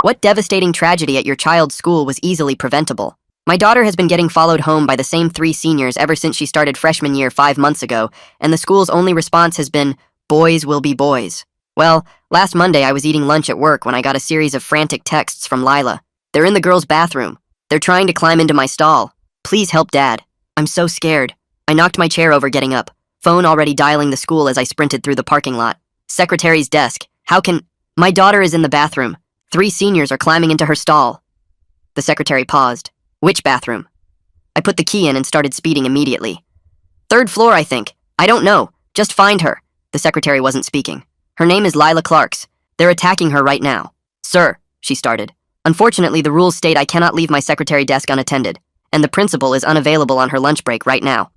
What devastating tragedy at your child's school was easily preventable? My daughter has been getting followed home by the same 3 seniors ever since she started freshman year 5 months ago, and the school's only response has been, boys will be boys. Well, last Monday I was eating lunch at work when I got a series of frantic texts from Lila. They're in the girls' bathroom. They're trying to climb into my stall. Please help Dad. I'm so scared. I knocked my chair over getting up. Phone already dialing the school as I sprinted through the parking lot. Secretary's desk. How can... My daughter is in the bathroom. 3 seniors are climbing into her stall. The secretary paused. Which bathroom? I put the key in and started speeding immediately. 3rd floor, I think. I don't know. Just find her. The secretary wasn't speaking. Her name is Lila Clarks. They're attacking her right now. Sir, she started. Unfortunately, the rules state I cannot leave my secretary desk unattended, and the principal is unavailable on her lunch break right now.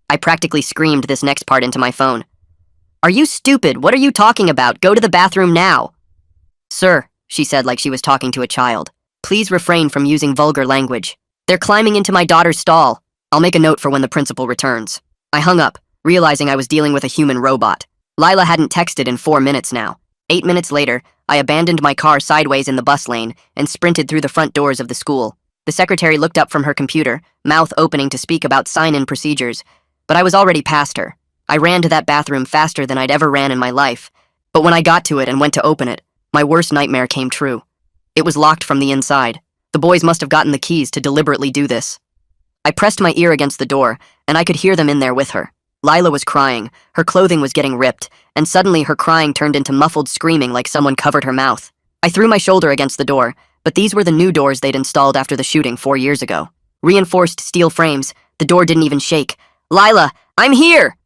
I practically screamed this next part into my phone. Are you stupid? What are you talking about? Go to the bathroom now. Sir, she said like she was talking to a child. Please refrain from using vulgar language. They're climbing into my daughter's stall. I'll make a note for when the principal returns. I hung up, realizing I was dealing with a human robot. Lila hadn't texted in 4 minutes now. 8 minutes later, I abandoned my car sideways in the bus lane and sprinted through the front doors of the school. The secretary looked up from her computer, mouth opening to speak about sign-in procedures, but I was already past her. I ran to that bathroom faster than I'd ever ran in my life, but when I got to it and went to open it, my worst nightmare came true. It was locked from the inside. The boys must have gotten the keys to deliberately do this. I pressed my ear against the door, and I could hear them in there with her. Lila was crying, her clothing was getting ripped, and suddenly her crying turned into muffled screaming like someone covered her mouth. I threw my shoulder against the door, but these were the new doors they'd installed after the shooting 4 years ago. Reinforced steel frames, the door didn't even shake. Lila, I'm here!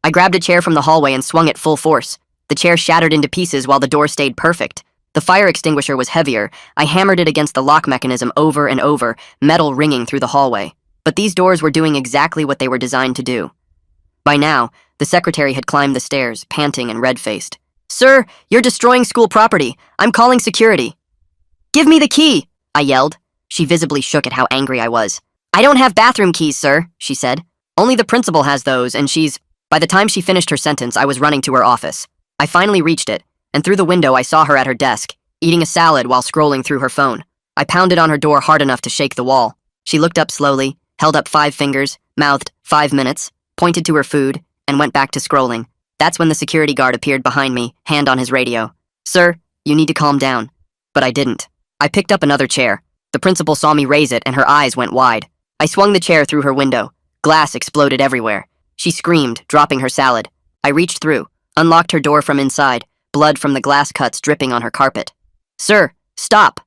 I grabbed a chair from the hallway and swung it full force. The chair shattered into pieces while the door stayed perfect. The fire extinguisher was heavier. I hammered it against the lock mechanism over and over, metal ringing through the hallway. But these doors were doing exactly what they were designed to do. By now, the secretary had climbed the stairs, panting and red-faced. Sir, you're destroying school property. I'm calling security. Give me the key, I yelled. She visibly shook at how angry I was. I don't have bathroom keys, sir, she said. Only the principal has those, and she's... By the time she finished her sentence, I was running to her office. I finally reached it, and through the window I saw her at her desk, eating a salad while scrolling through her phone. I pounded on her door hard enough to shake the wall. She looked up slowly, held up 5 fingers, mouthed 5 minutes, pointed to her food, and went back to scrolling. That's when the security guard appeared behind me, hand on his radio. Sir, you need to calm down. But I didn't. I picked up another chair. The principal saw me raise it and her eyes went wide. I swung the chair through her window. Glass exploded everywhere. She screamed, dropping her salad. I reached through, unlocked her door from inside, blood from the glass cuts dripping on her carpet. Sir, stop!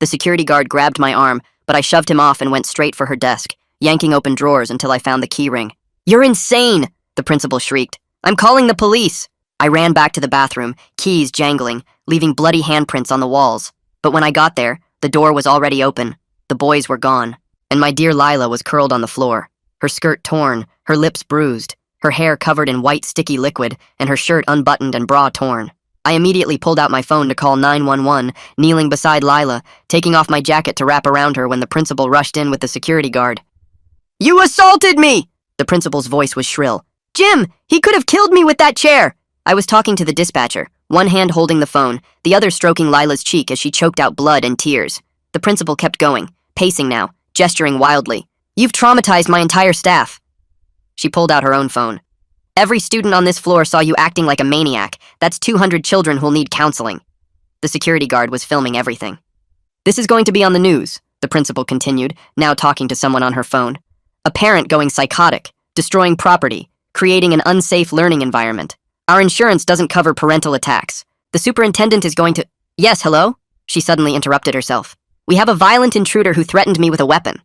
The security guard grabbed my arm, but I shoved him off and went straight for her desk, yanking open drawers until I found the key ring. You're insane! The principal shrieked. I'm calling the police! I ran back to the bathroom, keys jangling, leaving bloody handprints on the walls. But when I got there, the door was already open. The boys were gone, and my dear Lila was curled on the floor. Her skirt torn, her lips bruised, her hair covered in white sticky liquid, and her shirt unbuttoned and bra torn. I immediately pulled out my phone to call 911, kneeling beside Lila, taking off my jacket to wrap around her when the principal rushed in with the security guard. You assaulted me! The principal's voice was shrill. Jim, he could have killed me with that chair! I was talking to the dispatcher, one hand holding the phone, the other stroking Lila's cheek as she choked out blood and tears. The principal kept going, pacing now, gesturing wildly. You've traumatized my entire staff. She pulled out her own phone. Every student on this floor saw you acting like a maniac. That's 200 children who'll need counseling. The security guard was filming everything. This is going to be on the news, the principal continued, now talking to someone on her phone. A parent going psychotic, destroying property, creating an unsafe learning environment. Our insurance doesn't cover parental attacks. The superintendent is going to... Yes, hello? She suddenly interrupted herself. We have a violent intruder who threatened me with a weapon.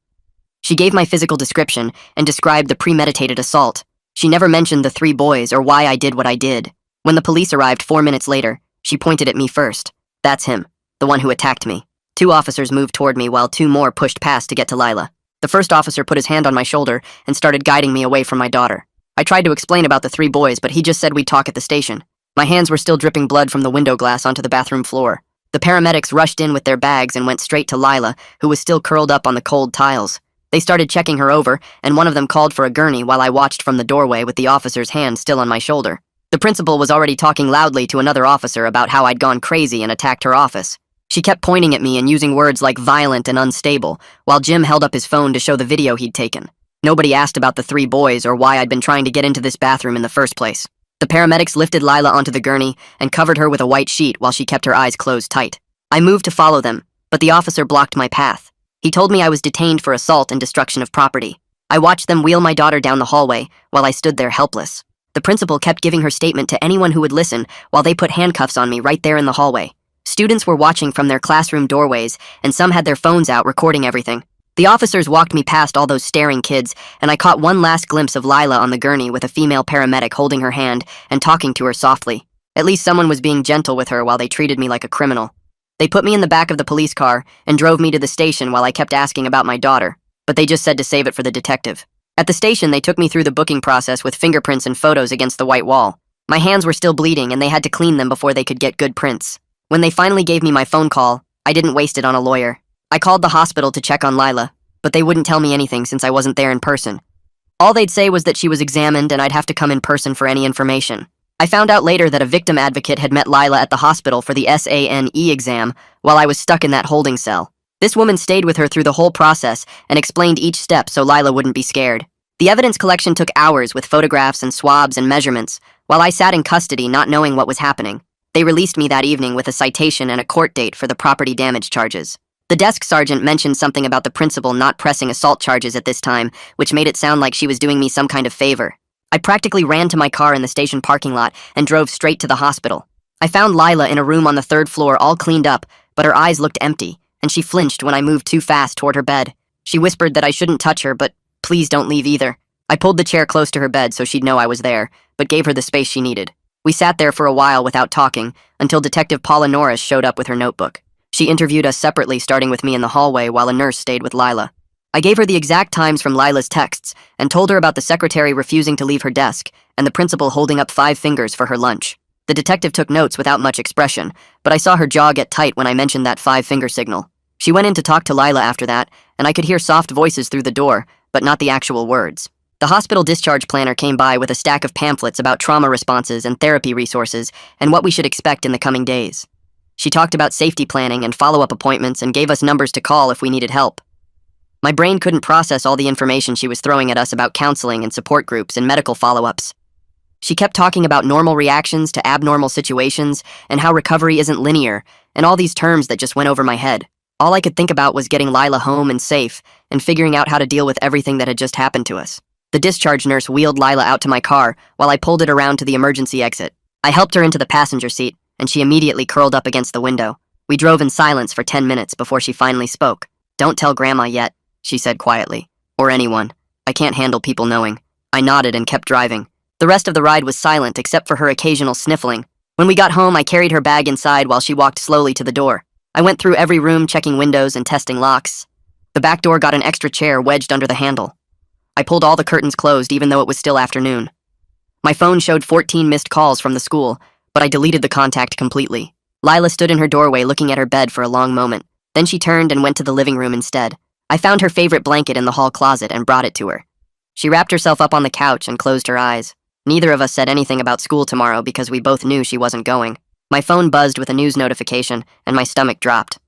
She gave my physical description and described the premeditated assault. She never mentioned the 3 boys or why I did what I did. When the police arrived 4 minutes later, she pointed at me first. That's him, the one who attacked me. 2 officers moved toward me while 2 more pushed past to get to Lila. The first officer put his hand on my shoulder and started guiding me away from my daughter. I tried to explain about the 3 boys, but he just said we'd talk at the station. My hands were still dripping blood from the window glass onto the bathroom floor. The paramedics rushed in with their bags and went straight to Lila, who was still curled up on the cold tiles. They started checking her over, and one of them called for a gurney while I watched from the doorway with the officer's hand still on my shoulder. The principal was already talking loudly to another officer about how I'd gone crazy and attacked her office. She kept pointing at me and using words like violent and unstable, while Jim held up his phone to show the video he'd taken. Nobody asked about the 3 boys or why I'd been trying to get into this bathroom in the first place. The paramedics lifted Lila onto the gurney and covered her with a white sheet while she kept her eyes closed tight. I moved to follow them, but the officer blocked my path. He told me I was detained for assault and destruction of property. I watched them wheel my daughter down the hallway while I stood there helpless. The principal kept giving her statement to anyone who would listen while they put handcuffs on me right there in the hallway. Students were watching from their classroom doorways, and some had their phones out recording everything. The officers walked me past all those staring kids, and I caught one last glimpse of Lila on the gurney with a female paramedic holding her hand and talking to her softly. At least someone was being gentle with her while they treated me like a criminal. They put me in the back of the police car and drove me to the station while I kept asking about my daughter, but they just said to save it for the detective. At the station, they took me through the booking process with fingerprints and photos against the white wall. My hands were still bleeding, and they had to clean them before they could get good prints. When they finally gave me my phone call, I didn't waste it on a lawyer. I called the hospital to check on Lila, but they wouldn't tell me anything since I wasn't there in person. All they'd say was that she was examined and I'd have to come in person for any information. I found out later that a victim advocate had met Lila at the hospital for the SANE exam while I was stuck in that holding cell. This woman stayed with her through the whole process and explained each step so Lila wouldn't be scared. The evidence collection took hours with photographs and swabs and measurements, while I sat in custody not knowing what was happening. They released me that evening with a citation and a court date for the property damage charges. The desk sergeant mentioned something about the principal not pressing assault charges at this time, which made it sound like she was doing me some kind of favor. I practically ran to my car in the station parking lot and drove straight to the hospital. I found Lila in a room on the 3rd floor all cleaned up, but her eyes looked empty, and she flinched when I moved too fast toward her bed. She whispered that I shouldn't touch her, but please don't leave either. I pulled the chair close to her bed so she'd know I was there, but gave her the space she needed. We sat there for a while without talking, until Detective Paula Norris showed up with her notebook. She interviewed us separately, starting with me in the hallway while a nurse stayed with Lila. I gave her the exact times from Lila's texts and told her about the secretary refusing to leave her desk and the principal holding up 5 fingers for her lunch. The detective took notes without much expression, but I saw her jaw get tight when I mentioned that 5-finger signal. She went in to talk to Lila after that, and I could hear soft voices through the door, but not the actual words. The hospital discharge planner came by with a stack of pamphlets about trauma responses and therapy resources and what we should expect in the coming days. She talked about safety planning and follow-up appointments and gave us numbers to call if we needed help. My brain couldn't process all the information she was throwing at us about counseling and support groups and medical follow-ups. She kept talking about normal reactions to abnormal situations and how recovery isn't linear, and all these terms that just went over my head. All I could think about was getting Lila home and safe and figuring out how to deal with everything that had just happened to us. The discharge nurse wheeled Lila out to my car while I pulled it around to the emergency exit. I helped her into the passenger seat, and she immediately curled up against the window. We drove in silence for 10 minutes before she finally spoke. "Don't tell Grandma yet," she said quietly. "Or anyone. I can't handle people knowing." I nodded and kept driving. The rest of the ride was silent except for her occasional sniffling. When we got home, I carried her bag inside while she walked slowly to the door. I went through every room, checking windows and testing locks. The back door got an extra chair wedged under the handle. I pulled all the curtains closed even though it was still afternoon. My phone showed 14 missed calls from the school, but I deleted the contact completely. Lila stood in her doorway looking at her bed for a long moment. Then she turned and went to the living room instead. I found her favorite blanket in the hall closet and brought it to her. She wrapped herself up on the couch and closed her eyes. Neither of us said anything about school tomorrow because we both knew she wasn't going. My phone buzzed with a news notification, and my stomach dropped.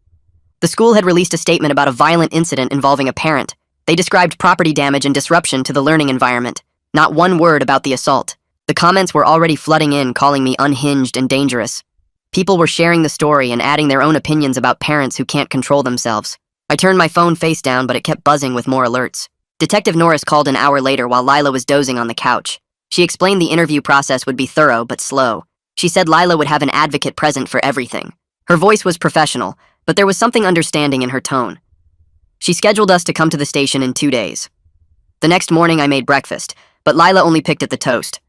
The school had released a statement about a violent incident involving a parent. They described property damage and disruption to the learning environment. Not one word about the assault. The comments were already flooding in, calling me unhinged and dangerous. People were sharing the story and adding their own opinions about parents who can't control themselves. I turned my phone face down, but it kept buzzing with more alerts. Detective Norris called an hour later while Lila was dozing on the couch. She explained the interview process would be thorough but slow. She said Lila would have an advocate present for everything. Her voice was professional, but there was something understanding in her tone. She scheduled us to come to the station in 2 days. The next morning I made breakfast, but Lila only picked at the toast.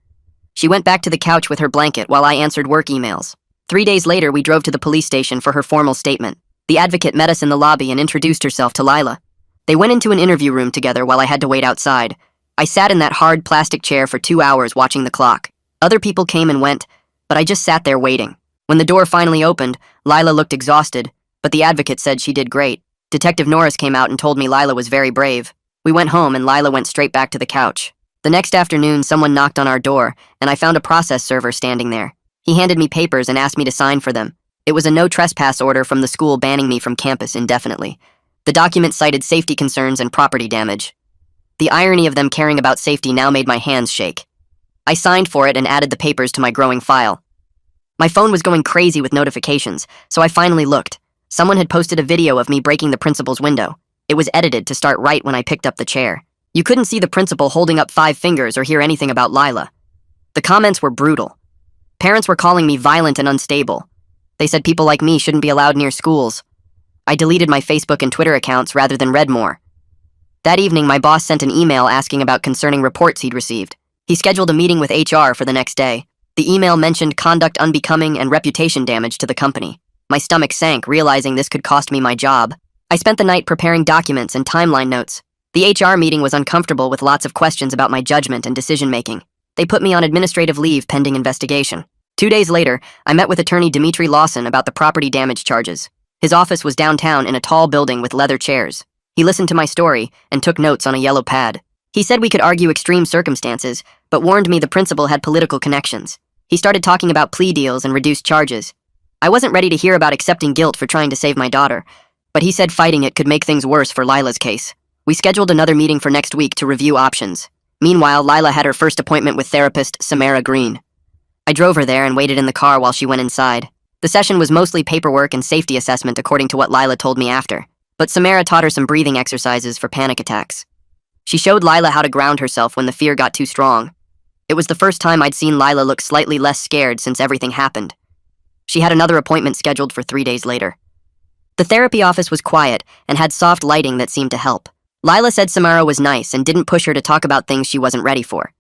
She went back to the couch with her blanket while I answered work emails. 3 days later, we drove to the police station for her formal statement. The advocate met us in the lobby and introduced herself to Lila. They went into an interview room together while I had to wait outside. I sat in that hard plastic chair for 2 hours watching the clock. Other people came and went, but I just sat there waiting. When the door finally opened, Lila looked exhausted, but the advocate said she did great. Detective Norris came out and told me Lila was very brave. We went home and Lila went straight back to the couch. The next afternoon, someone knocked on our door, and I found a process server standing there. He handed me papers and asked me to sign for them. It was a no trespass order from the school banning me from campus indefinitely. The document cited safety concerns and property damage. The irony of them caring about safety now made my hands shake. I signed for it and added the papers to my growing file. My phone was going crazy with notifications, so I finally looked. Someone had posted a video of me breaking the principal's window. It was edited to start right when I picked up the chair. You couldn't see the principal holding up 5 fingers or hear anything about Lila. The comments were brutal. Parents were calling me violent and unstable. They said people like me shouldn't be allowed near schools. I deleted my Facebook and Twitter accounts rather than read more. That evening, my boss sent an email asking about concerning reports he'd received. He scheduled a meeting with HR for the next day. The email mentioned conduct unbecoming and reputation damage to the company. My stomach sank, realizing this could cost me my job. I spent the night preparing documents and timeline notes. The HR meeting was uncomfortable with lots of questions about my judgment and decision-making. They put me on administrative leave pending investigation. 2 days later, I met with attorney Dimitri Lawson about the property damage charges. His office was downtown in a tall building with leather chairs. He listened to my story and took notes on a yellow pad. He said we could argue extreme circumstances, but warned me the principal had political connections. He started talking about plea deals and reduced charges. I wasn't ready to hear about accepting guilt for trying to save my daughter, but he said fighting it could make things worse for Lila's case. We scheduled another meeting for next week to review options. Meanwhile, Lila had her first appointment with therapist Samara Green. I drove her there and waited in the car while she went inside. The session was mostly paperwork and safety assessment according to what Lila told me after, but Samara taught her some breathing exercises for panic attacks. She showed Lila how to ground herself when the fear got too strong. It was the first time I'd seen Lila look slightly less scared since everything happened. She had another appointment scheduled for 3 days later. The therapy office was quiet and had soft lighting that seemed to help. Lila said Samara was nice and didn't push her to talk about things she wasn't ready for.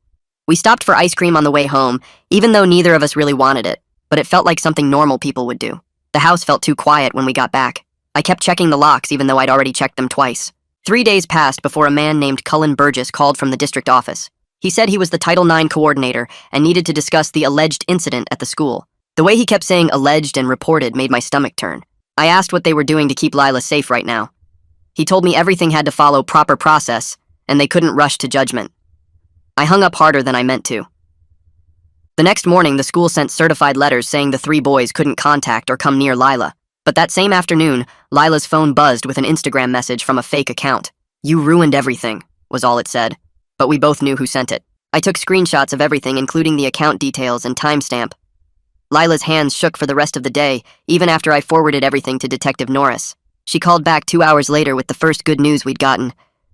We stopped for ice cream on the way home, even though neither of us really wanted it, but it felt like something normal people would do. The house felt too quiet when we got back. I kept checking the locks even though I'd already checked them twice. 3 days passed before a man named Cullen Burgess called from the district office. He said he was the Title IX coordinator and needed to discuss the alleged incident at the school. The way he kept saying alleged and reported made my stomach turn. I asked what they were doing to keep Lila safe right now. He told me everything had to follow proper process, and they couldn't rush to judgment. I hung up harder than I meant to. The next morning, the school sent certified letters saying the 3 boys couldn't contact or come near Lila. But that same afternoon, Lila's phone buzzed with an Instagram message from a fake account. "You ruined everything," was all it said. But we both knew who sent it. I took screenshots of everything, including the account details and timestamp. Lila's hands shook for the rest of the day, even after I forwarded everything to Detective Norris. She called back 2 hours later with the first good news we'd gotten.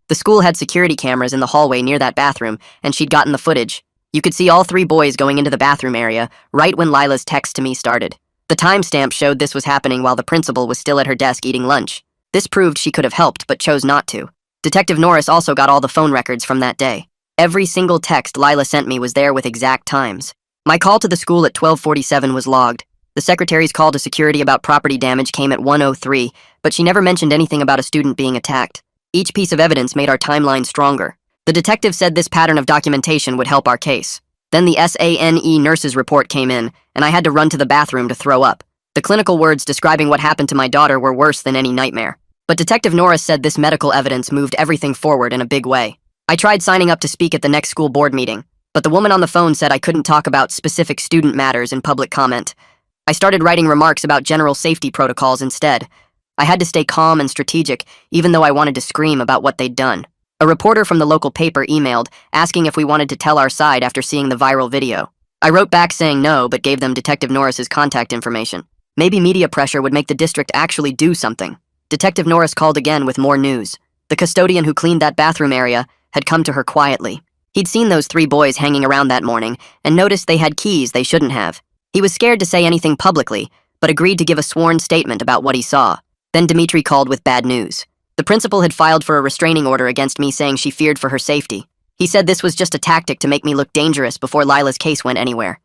The school had security cameras in the hallway near that bathroom, and she'd gotten the footage. You could see all 3 boys going into the bathroom area, right when Lila's text to me started. The timestamp showed this was happening while the principal was still at her desk eating lunch. This proved she could have helped, but chose not to. Detective Norris also got all the phone records from that day. Every single text Lila sent me was there with exact times. My call to the school at 12:47 was logged. The secretary's call to security about property damage came at 1:03, but she never mentioned anything about a student being attacked. Each piece of evidence made our timeline stronger. The detective said this pattern of documentation would help our case. Then the SANE nurse's report came in, and I had to run to the bathroom to throw up. The clinical words describing what happened to my daughter were worse than any nightmare. But Detective Norris said this medical evidence moved everything forward in a big way. I tried signing up to speak at the next school board meeting, but the woman on the phone said I couldn't talk about specific student matters in public comment. I started writing remarks about general safety protocols instead. I had to stay calm and strategic, even though I wanted to scream about what they'd done. A reporter from the local paper emailed, asking if we wanted to tell our side after seeing the viral video. I wrote back saying no, but gave them Detective Norris's contact information. Maybe media pressure would make the district actually do something. Detective Norris called again with more news. The custodian who cleaned that bathroom area had come to her quietly. He'd seen those 3 boys hanging around that morning and noticed they had keys they shouldn't have. He was scared to say anything publicly, but agreed to give a sworn statement about what he saw. Then Dimitri called with bad news. The principal had filed for a restraining order against me, saying she feared for her safety. He said this was just a tactic to make me look dangerous before Lila's case went anywhere.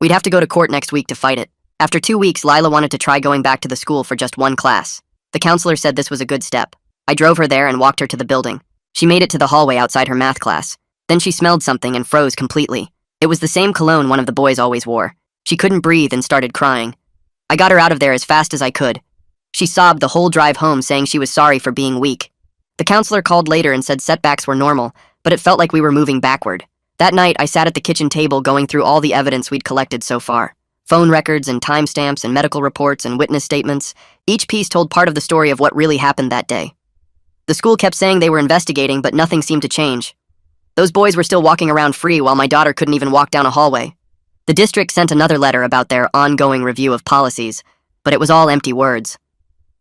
We'd have to go to court next week to fight it. After 2 weeks, Lila wanted to try going back to the school for just 1 class. The counselor said this was a good step. I drove her there and walked her to the building. She made it to the hallway outside her math class. Then she smelled something and froze completely. It was the same cologne one of the boys always wore. She couldn't breathe and started crying. I got her out of there as fast as I could. She sobbed the whole drive home, saying she was sorry for being weak. The counselor called later and said setbacks were normal, but it felt like we were moving backward. That night, I sat at the kitchen table going through all the evidence we'd collected so far. Phone records and timestamps and medical reports and witness statements. Each piece told part of the story of what really happened that day. The school kept saying they were investigating, but nothing seemed to change. Those boys were still walking around free while my daughter couldn't even walk down a hallway. The district sent another letter about their ongoing review of policies, but it was all empty words.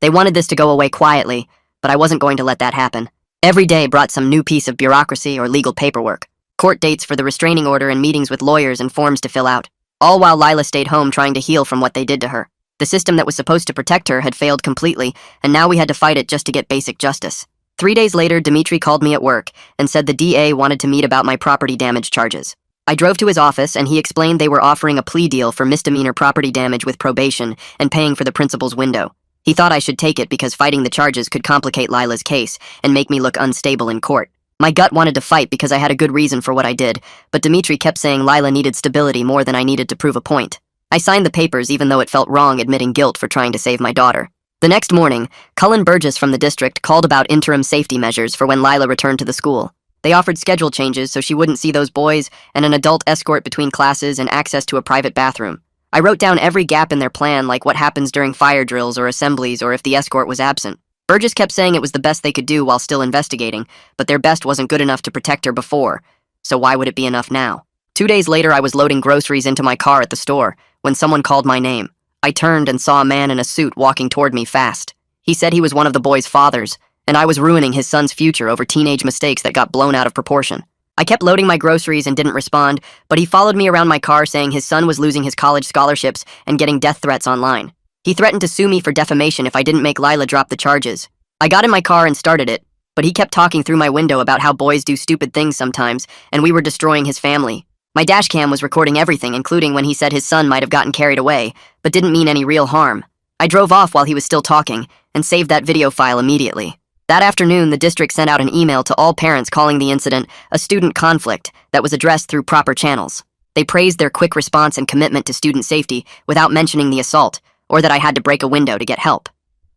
They wanted this to go away quietly, but I wasn't going to let that happen. Every day brought some new piece of bureaucracy or legal paperwork, court dates for the restraining order and meetings with lawyers and forms to fill out. All while Lila stayed home trying to heal from what they did to her. The system that was supposed to protect her had failed completely, and now we had to fight it just to get basic justice. 3 days later, Dimitri called me at work and said the DA wanted to meet about my property damage charges. I drove to his office and he explained they were offering a plea deal for misdemeanor property damage with probation and paying for the principal's window. He thought I should take it because fighting the charges could complicate Lila's case and make me look unstable in court. My gut wanted to fight because I had a good reason for what I did, but Dimitri kept saying Lila needed stability more than I needed to prove a point. I signed the papers even though it felt wrong admitting guilt for trying to save my daughter. The next morning, Cullen Burgess from the district called about interim safety measures for when Lila returned to the school. They offered schedule changes so she wouldn't see those boys and an adult escort between classes and access to a private bathroom. I wrote down every gap in their plan, like what happens during fire drills or assemblies or if the escort was absent. Burgess kept saying it was the best they could do while still investigating, but their best wasn't good enough to protect her before, so why would it be enough now? 2 days later, I was loading groceries into my car at the store when someone called my name. I turned and saw a man in a suit walking toward me fast. He said he was one of the boys' fathers, and I was ruining his son's future over teenage mistakes that got blown out of proportion. I kept loading my groceries and didn't respond, but he followed me around my car saying his son was losing his college scholarships and getting death threats online. He threatened to sue me for defamation if I didn't make Lila drop the charges. I got in my car and started it, but he kept talking through my window about how boys do stupid things sometimes, and we were destroying his family. My dash cam was recording everything, including when he said his son might have gotten carried away, but didn't mean any real harm. I drove off while he was still talking, and saved that video file immediately. That afternoon, the district sent out an email to all parents calling the incident a student conflict that was addressed through proper channels. They praised their quick response and commitment to student safety without mentioning the assault, or that I had to break a window to get help.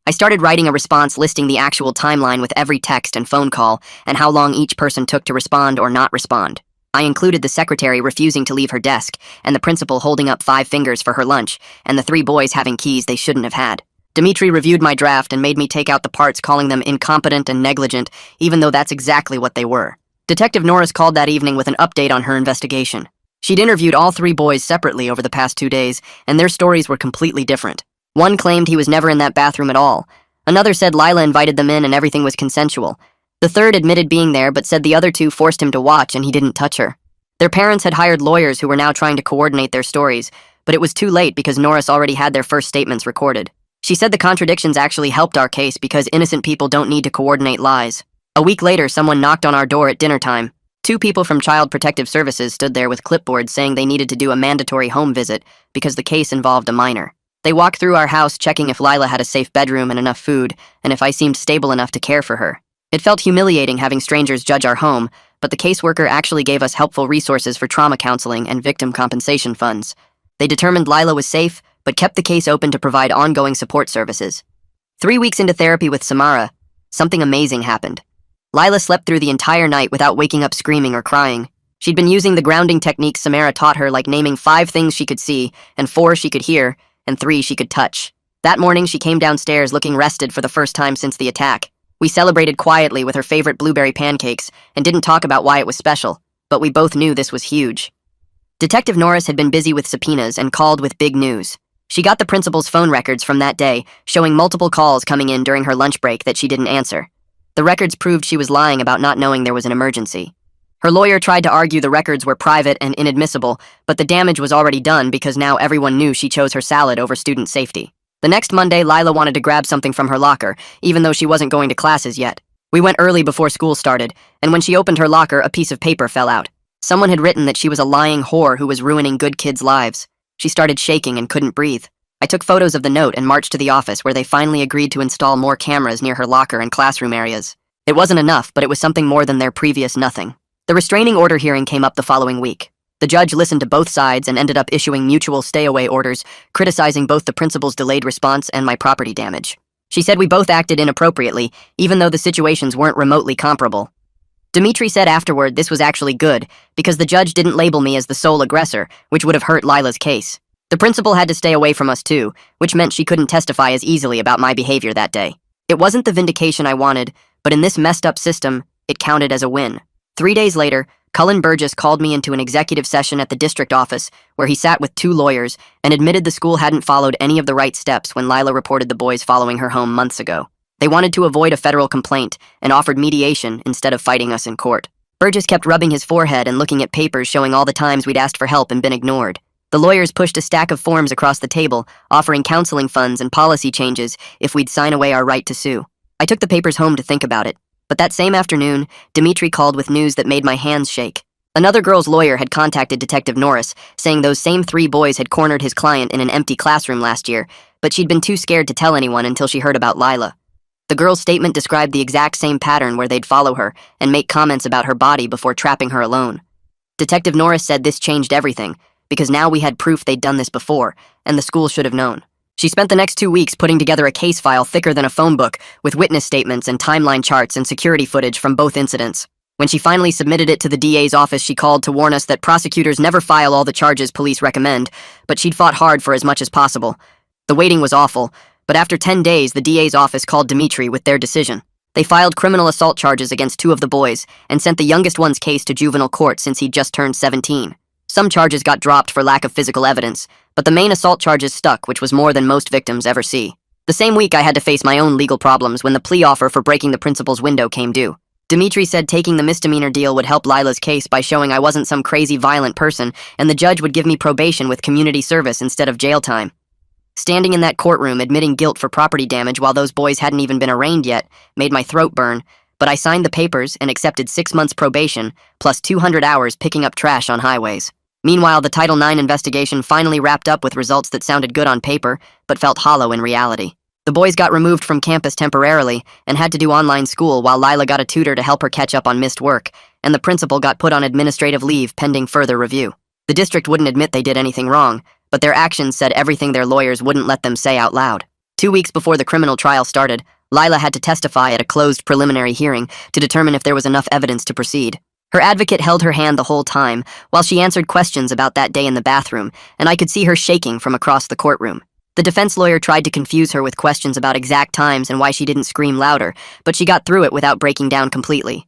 I started writing a response listing the actual timeline with every text and phone call and how long each person took to respond or not respond. I included the secretary refusing to leave her desk and the principal holding up 5 fingers for her lunch and the 3 boys having keys they shouldn't have had. Dimitri reviewed my draft and made me take out the parts calling them incompetent and negligent, even though that's exactly what they were. Detective Norris called that evening with an update on her investigation. She'd interviewed all 3 boys separately over the past 2 days, and their stories were completely different. One claimed he was never in that bathroom at all. Another said Lila invited them in and everything was consensual. The third admitted being there but said the other 2 forced him to watch and he didn't touch her. Their parents had hired lawyers who were now trying to coordinate their stories, but it was too late because Norris already had their first statements recorded. She said the contradictions actually helped our case because innocent people don't need to coordinate lies. A week later, someone knocked on our door at dinner time. 2 people from Child Protective Services stood there with clipboards saying they needed to do a mandatory home visit because the case involved a minor. They walked through our house checking if Lila had a safe bedroom and enough food, and if I seemed stable enough to care for her. It felt humiliating having strangers judge our home, but the caseworker actually gave us helpful resources for trauma counseling and victim compensation funds. They determined Lila was safe, but kept the case open to provide ongoing support services. 3 weeks into therapy with Samara, something amazing happened. Lila slept through the entire night without waking up screaming or crying. She'd been using the grounding techniques Samara taught her, like naming 5 things she could see, and 4 she could hear, and 3 she could touch. That morning, she came downstairs looking rested for the first time since the attack. We celebrated quietly with her favorite blueberry pancakes and didn't talk about why it was special, but we both knew this was huge. Detective Norris had been busy with subpoenas and called with big news. She got the principal's phone records from that day, showing multiple calls coming in during her lunch break that she didn't answer. The records proved she was lying about not knowing there was an emergency. Her lawyer tried to argue the records were private and inadmissible, but the damage was already done because now everyone knew she chose her salad over student safety. The next Monday, Lila wanted to grab something from her locker, even though she wasn't going to classes yet. We went early before school started, and when she opened her locker, a piece of paper fell out. Someone had written that she was a lying whore who was ruining good kids' lives. She started shaking and couldn't breathe. I took photos of the note and marched to the office where they finally agreed to install more cameras near her locker and classroom areas. It wasn't enough, but it was something more than their previous nothing. The restraining order hearing came up the following week. The judge listened to both sides and ended up issuing mutual stay-away orders, criticizing both the principal's delayed response and my property damage. She said we both acted inappropriately, even though the situations weren't remotely comparable. Dimitri said afterward this was actually good, because the judge didn't label me as the sole aggressor, which would have hurt Lila's case. The principal had to stay away from us too, which meant she couldn't testify as easily about my behavior that day. It wasn't the vindication I wanted, but in this messed up system, it counted as a win. 3 days later, Cullen Burgess called me into an executive session at the district office where he sat with 2 lawyers and admitted the school hadn't followed any of the right steps when Lila reported the boys following her home months ago. They wanted to avoid a federal complaint and offered mediation instead of fighting us in court. Burgess kept rubbing his forehead and looking at papers showing all the times we'd asked for help and been ignored. The lawyers pushed a stack of forms across the table, offering counseling funds and policy changes if we'd sign away our right to sue. I took the papers home to think about it. But that same afternoon, Dimitri called with news that made my hands shake. Another girl's lawyer had contacted Detective Norris, saying those same 3 boys had cornered his client in an empty classroom last year, but she'd been too scared to tell anyone until she heard about Lila. The girl's statement described the exact same pattern where they'd follow her and make comments about her body before trapping her alone. Detective Norris said this changed everything, because now we had proof they'd done this before, and the school should have known. She spent the next 2 weeks putting together a case file thicker than a phone book, with witness statements and timeline charts and security footage from both incidents. When she finally submitted it to the DA's office, she called to warn us that prosecutors never file all the charges police recommend, but she'd fought hard for as much as possible. The waiting was awful, but after 10 days, the DA's office called Dimitri with their decision. They filed criminal assault charges against 2 of the boys and sent the youngest one's case to juvenile court since he'd just turned 17. Some charges got dropped for lack of physical evidence, but the main assault charges stuck, which was more than most victims ever see. The same week, I had to face my own legal problems when the plea offer for breaking the principal's window came due. Dimitri said taking the misdemeanor deal would help Lila's case by showing I wasn't some crazy violent person, and the judge would give me probation with community service instead of jail time. Standing in that courtroom admitting guilt for property damage while those boys hadn't even been arraigned yet made my throat burn, but I signed the papers and accepted 6 months probation plus 200 hours picking up trash on highways. Meanwhile, the Title IX investigation finally wrapped up with results that sounded good on paper, but felt hollow in reality. The boys got removed from campus temporarily and had to do online school while Lila got a tutor to help her catch up on missed work, and the principal got put on administrative leave pending further review. The district wouldn't admit they did anything wrong, but their actions said everything their lawyers wouldn't let them say out loud. 2 weeks before the criminal trial started, Lila had to testify at a closed preliminary hearing to determine if there was enough evidence to proceed. Her advocate held her hand the whole time while she answered questions about that day in the bathroom, and I could see her shaking from across the courtroom. The defense lawyer tried to confuse her with questions about exact times and why she didn't scream louder, but she got through it without breaking down completely.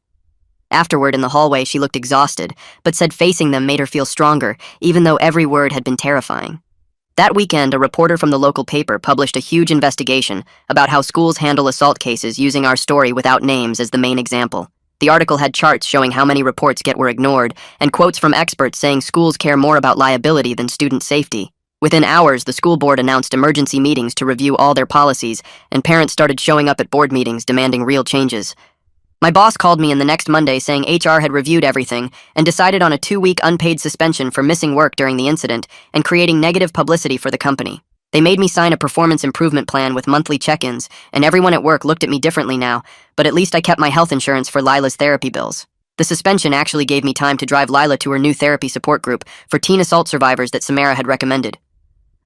Afterward, in the hallway, she looked exhausted, but said facing them made her feel stronger, even though every word had been terrifying. That weekend, a reporter from the local paper published a huge investigation about how schools handle assault cases using our story without names as the main example. The article had charts showing how many reports were ignored, and quotes from experts saying schools care more about liability than student safety. Within hours, the school board announced emergency meetings to review all their policies, and parents started showing up at board meetings demanding real changes. My boss called me in the next Monday saying HR had reviewed everything and decided on a 2-week unpaid suspension for missing work during the incident and creating negative publicity for the company. They made me sign a performance improvement plan with monthly check-ins, and everyone at work looked at me differently now, but at least I kept my health insurance for Lila's therapy bills. The suspension actually gave me time to drive Lila to her new therapy support group for teen assault survivors that Samara had recommended.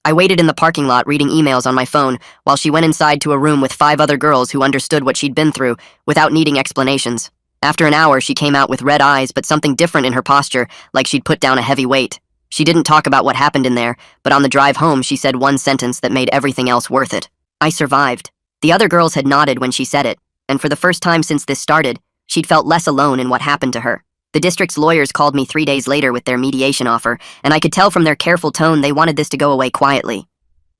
I waited in the parking lot reading emails on my phone while she went inside to a room with 5 other girls who understood what she'd been through without needing explanations. After an hour, she came out with red eyes but something different in her posture, like she'd put down a heavy weight. She didn't talk about what happened in there, but on the drive home she said one sentence that made everything else worth it. I survived. The other girls had nodded when she said it, and for the first time since this started, she'd felt less alone in what happened to her. The district's lawyers called me 3 days later with their mediation offer, and I could tell from their careful tone they wanted this to go away quietly.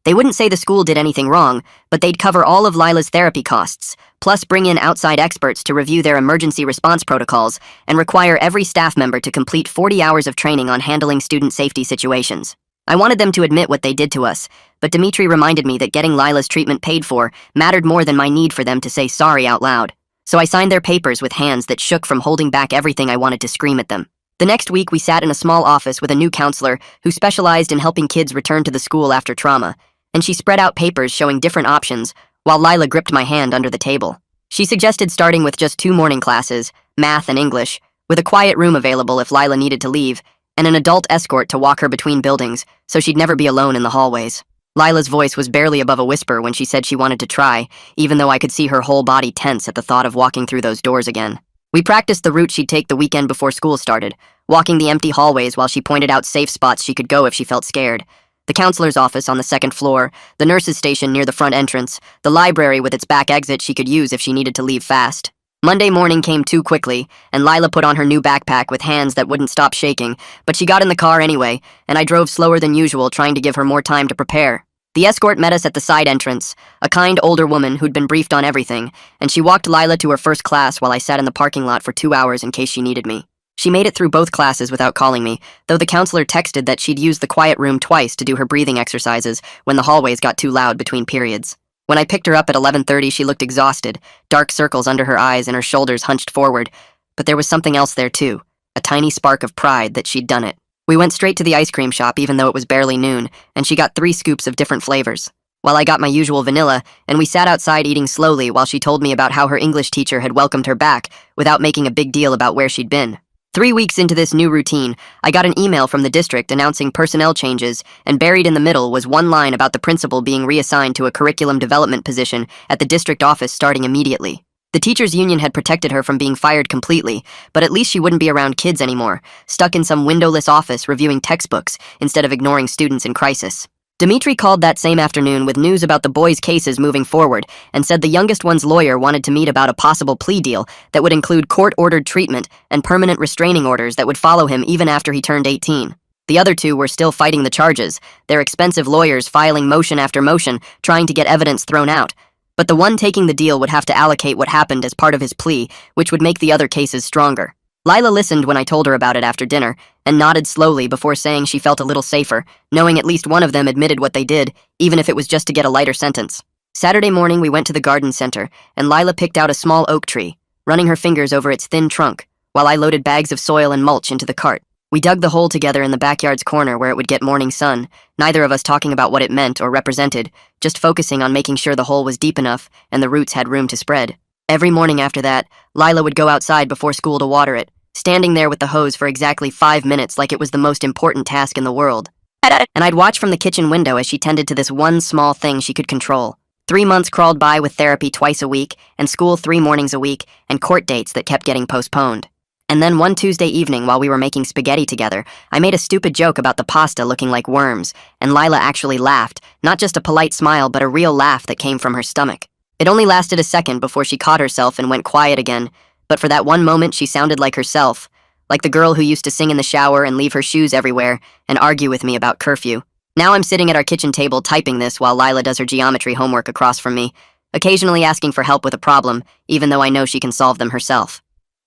They wouldn't say the school did anything wrong, but they'd cover all of Lila's therapy costs, plus bring in outside experts to review their emergency response protocols and require every staff member to complete 40 hours of training on handling student safety situations. I wanted them to admit what they did to us, but Dimitri reminded me that getting Lila's treatment paid for mattered more than my need for them to say sorry out loud. So I signed their papers with hands that shook from holding back everything I wanted to scream at them. The next week, we sat in a small office with a new counselor who specialized in helping kids return to the school after trauma, and she spread out papers showing different options while Lila gripped my hand under the table. She suggested starting with just 2 morning classes, math and English, with a quiet room available if Lila needed to leave, and an adult escort to walk her between buildings so she'd never be alone in the hallways. Lila's voice was barely above a whisper when she said she wanted to try, even though I could see her whole body tense at the thought of walking through those doors again. We practiced the route she'd take the weekend before school started, walking the empty hallways while she pointed out safe spots she could go if she felt scared. The counselor's office on the second floor, the nurse's station near the front entrance, the library with its back exit she could use if she needed to leave fast. Monday morning came too quickly, and Lila put on her new backpack with hands that wouldn't stop shaking, but she got in the car anyway, and I drove slower than usual, trying to give her more time to prepare. The escort met us at the side entrance, a kind older woman who'd been briefed on everything, and she walked Lila to her first class while I sat in the parking lot for 2 hours in case she needed me. She made it through both classes without calling me, though the counselor texted that she'd used the quiet room twice to do her breathing exercises when the hallways got too loud between periods. When I picked her up at 11:30, she looked exhausted, dark circles under her eyes and her shoulders hunched forward. But there was something else there too, a tiny spark of pride that she'd done it. We went straight to the ice cream shop even though it was barely noon, and she got 3 scoops of different flavors, while I got my usual vanilla, and we sat outside eating slowly while she told me about how her English teacher had welcomed her back without making a big deal about where she'd been. 3 weeks into this new routine, I got an email from the district announcing personnel changes, and buried in the middle was one line about the principal being reassigned to a curriculum development position at the district office starting immediately. The teachers' union had protected her from being fired completely, but at least she wouldn't be around kids anymore, stuck in some windowless office reviewing textbooks instead of ignoring students in crisis. Dimitri called that same afternoon with news about the boys' cases moving forward and said the youngest one's lawyer wanted to meet about a possible plea deal that would include court-ordered treatment and permanent restraining orders that would follow him even after he turned 18. The other 2 were still fighting the charges, their expensive lawyers filing motion after motion, trying to get evidence thrown out. But the one taking the deal would have to allocate what happened as part of his plea, which would make the other cases stronger. Lila listened when I told her about it after dinner, and nodded slowly before saying she felt a little safer, knowing at least one of them admitted what they did, even if it was just to get a lighter sentence. Saturday morning we went to the garden center, and Lila picked out a small oak tree, running her fingers over its thin trunk, while I loaded bags of soil and mulch into the cart. We dug the hole together in the backyard's corner where it would get morning sun, neither of us talking about what it meant or represented, just focusing on making sure the hole was deep enough and the roots had room to spread. Every morning after that, Lila would go outside before school to water it, standing there with the hose for exactly 5 minutes like it was the most important task in the world. And I'd watch from the kitchen window as she tended to this one small thing she could control. 3 months crawled by with therapy twice a week, and school 3 mornings a week, and court dates that kept getting postponed. And then one Tuesday evening while we were making spaghetti together, I made a stupid joke about the pasta looking like worms, and Lila actually laughed, not just a polite smile but a real laugh that came from her stomach. It only lasted a second before she caught herself and went quiet again, but for that one moment she sounded like herself, like the girl who used to sing in the shower and leave her shoes everywhere and argue with me about curfew. Now I'm sitting at our kitchen table typing this while Lila does her geometry homework across from me, occasionally asking for help with a problem, even though I know she can solve them herself.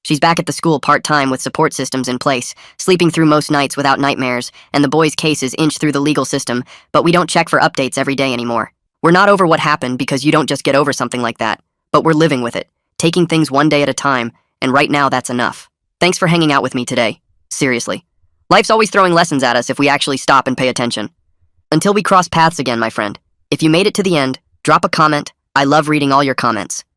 She's back at the school part-time with support systems in place, sleeping through most nights without nightmares, and the boys' cases inch through the legal system, but we don't check for updates every day anymore. We're not over what happened because you don't just get over something like that, but we're living with it, taking things one day at a time, and right now that's enough. Thanks for hanging out with me today. Seriously. Life's always throwing lessons at us if we actually stop and pay attention. Until we cross paths again, my friend. If you made it to the end, drop a comment. I love reading all your comments.